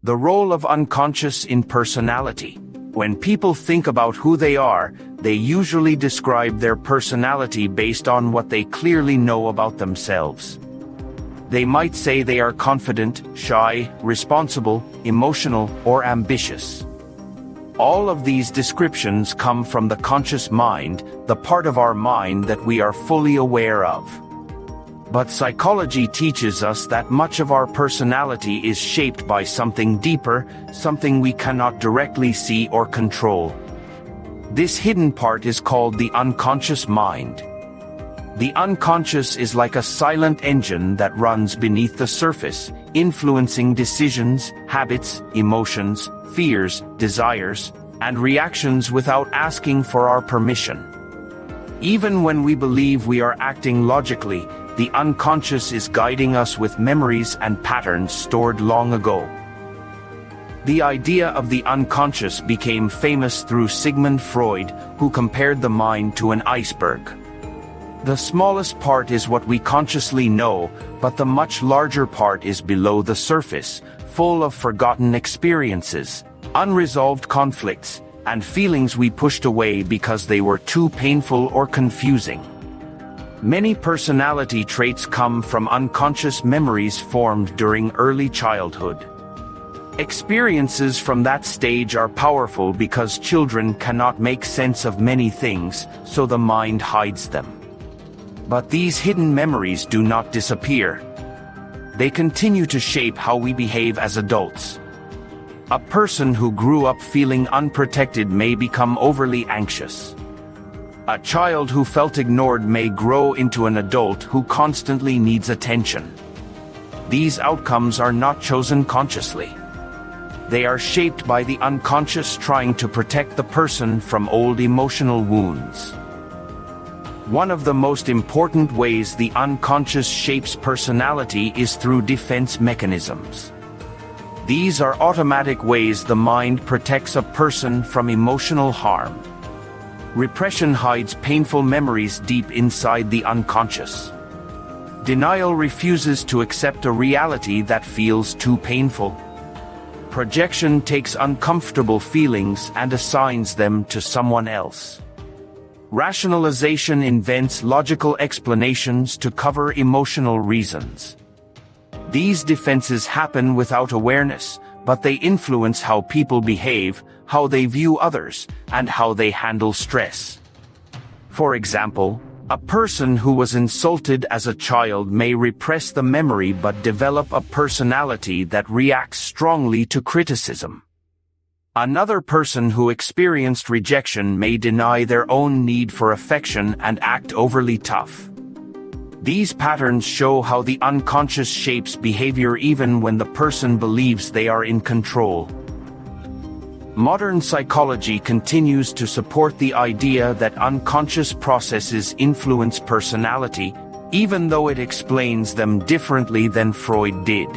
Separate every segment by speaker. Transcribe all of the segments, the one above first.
Speaker 1: The role of unconscious in personality. When people think about who they are, they usually describe their personality based on what they clearly know about themselves. They might say they are confident, shy, responsible, emotional, or ambitious. All of these descriptions come from the conscious mind, the part of our mind that we are fully aware of. But psychology teaches us that much of our personality is shaped by something deeper, something we cannot directly see or control. This hidden part is called the unconscious mind. The unconscious is like a silent engine that runs beneath the surface, influencing decisions, habits, emotions, fears, desires, and reactions without asking for our permission. Even when we believe we are acting logically, the unconscious is guiding us with memories and patterns stored long ago. The idea of the unconscious became famous through Sigmund Freud, who compared the mind to an iceberg. The smallest part is what we consciously know, but the much larger part is below the surface, full of forgotten experiences, unresolved conflicts, and feelings we pushed away because they were too painful or confusing. Many personality traits come from unconscious memories formed during early childhood. Experiences from that stage are powerful because children cannot make sense of many things, so the mind hides them. But these hidden memories do not disappear. They continue to shape how we behave as adults. A person who grew up feeling unprotected may become overly anxious. A child who felt ignored may grow into an adult who constantly needs attention. These outcomes are not chosen consciously. They are shaped by the unconscious trying to protect the person from old emotional wounds. One of the most important ways the unconscious shapes personality is through defense mechanisms. These are automatic ways the mind protects a person from emotional harm. Repression hides painful memories deep inside the unconscious. Denial refuses to accept a reality that feels too painful. Projection takes uncomfortable feelings and assigns them to someone else. Rationalization invents logical explanations to cover emotional reasons. These defenses happen without awareness, but they influence how people behave, how they view others, and how they handle stress. For example, a person who was insulted as a child may repress the memory but develop a personality that reacts strongly to criticism. Another person who experienced rejection may deny their own need for affection and act overly tough. These patterns show how the unconscious shapes behavior even when the person believes they are in control. Modern psychology continues to support the idea that unconscious processes influence personality, even though it explains them differently than Freud did.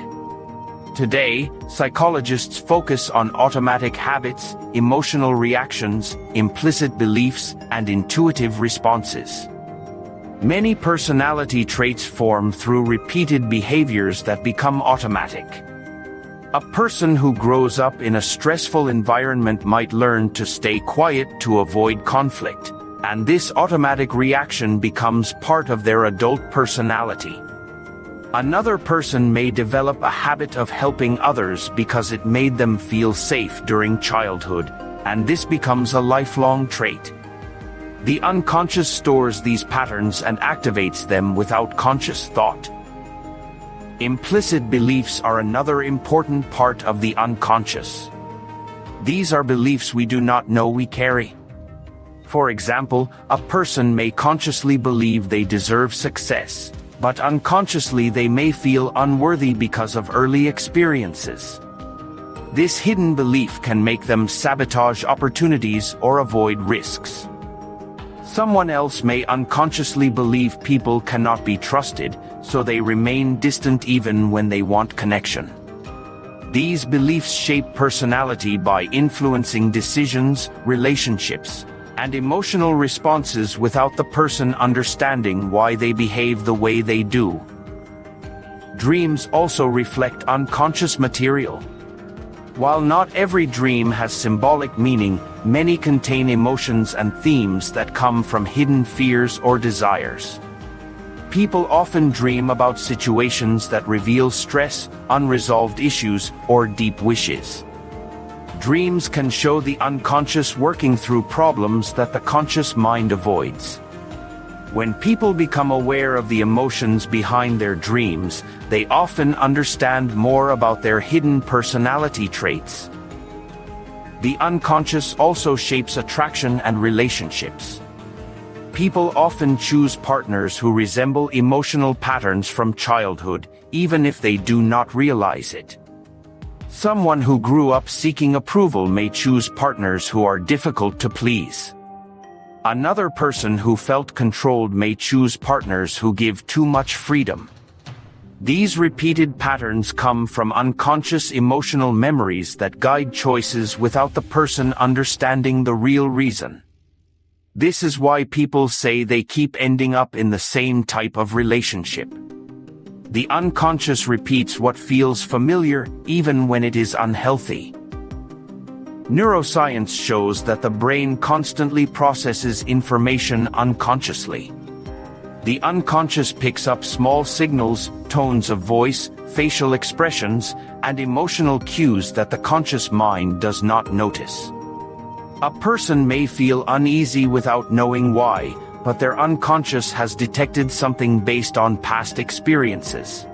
Speaker 1: Today, psychologists focus on automatic habits, emotional reactions, implicit beliefs, and intuitive responses. Many personality traits form through repeated behaviors that become automatic. A person who grows up in a stressful environment might learn to stay quiet to avoid conflict, and this automatic reaction becomes part of their adult personality. Another person may develop a habit of helping others because it made them feel safe during childhood, and this becomes a lifelong trait. The unconscious stores these patterns and activates them without conscious thought. Implicit beliefs are another important part of the unconscious. These are beliefs we do not know we carry. For example, a person may consciously believe they deserve success, but unconsciously they may feel unworthy because of early experiences. This hidden belief can make them sabotage opportunities or avoid risks. Someone else may unconsciously believe people cannot be trusted, so they remain distant even when they want connection. These beliefs shape personality by influencing decisions, relationships, and emotional responses without the person understanding why they behave the way they do. Dreams also reflect unconscious material. While not every dream has symbolic meaning, many contain emotions and themes that come from hidden fears or desires. People often dream about situations that reveal stress, unresolved issues, or deep wishes. Dreams can show the unconscious working through problems that the conscious mind avoids. When people become aware of the emotions behind their dreams, they often understand more about their hidden personality traits. The unconscious also shapes attraction and relationships. People often choose partners who resemble emotional patterns from childhood, even if they do not realize it. Someone who grew up seeking approval may choose partners who are difficult to please. Another person who felt controlled may choose partners who give too much freedom. These repeated patterns come from unconscious emotional memories that guide choices without the person understanding the real reason. This is why people say they keep ending up in the same type of relationship. The unconscious repeats what feels familiar, even when it is unhealthy. Neuroscience shows that the brain constantly processes information unconsciously. The unconscious picks up small signals, tones of voice, facial expressions, and emotional cues that the conscious mind does not notice. A person may feel uneasy without knowing why, but their unconscious has detected something based on past experiences.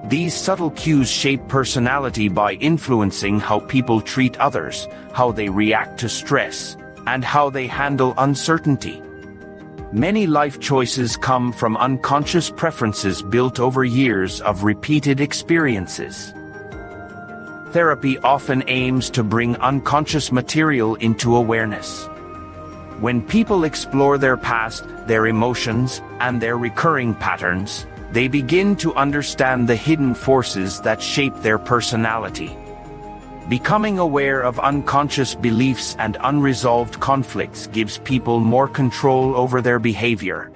Speaker 1: These subtle cues shape personality by influencing how people treat others, how they react to stress, and how they handle uncertainty. Many life choices come from unconscious preferences built over years of repeated experiences. Therapy often aims to bring unconscious material into awareness. When people explore their past, their emotions, and their recurring patterns, they begin to understand the hidden forces that shape their personality. Becoming aware of unconscious beliefs and unresolved conflicts gives people more control over their behavior.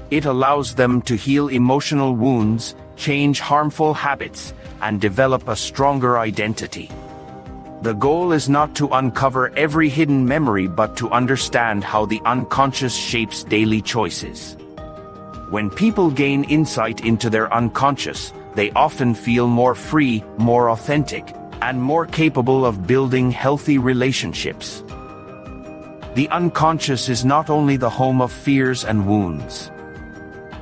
Speaker 1: It allows them to heal emotional wounds, change harmful habits, and develop a stronger identity. The goal is not to uncover every hidden memory but to understand how the unconscious shapes daily choices. When people gain insight into their unconscious, they often feel more free, more authentic, and more capable of building healthy relationships. The unconscious is not only the home of fears and wounds.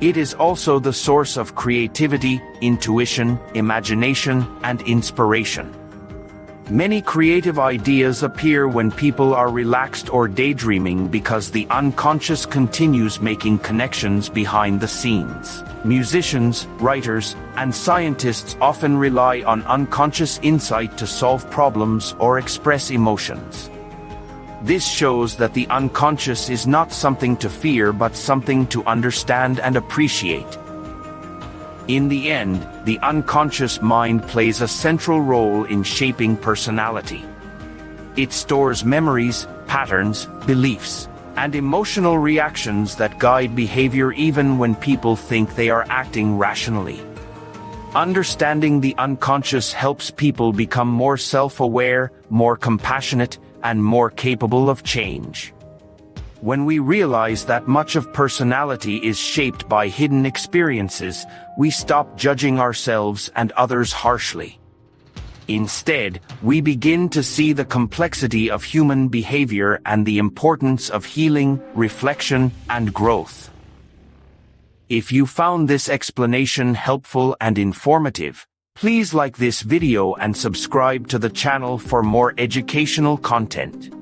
Speaker 1: It is also the source of creativity, intuition, imagination, and inspiration. Many creative ideas appear when people are relaxed or daydreaming because the unconscious continues making connections behind the scenes. Musicians, writers, and scientists often rely on unconscious insight to solve problems or express emotions. This shows that the unconscious is not something to fear but something to understand and appreciate. In the end, the unconscious mind plays a central role in shaping personality. It stores memories, patterns, beliefs, and emotional reactions that guide behavior even when people think they are acting rationally. Understanding the unconscious helps people become more self-aware, more compassionate, and more capable of change. When we realize that much of personality is shaped by hidden experiences, we stop judging ourselves and others harshly. Instead, we begin to see the complexity of human behavior and the importance of healing, reflection, and growth. If you found this explanation helpful and informative, please like this video and subscribe to the channel for more educational content.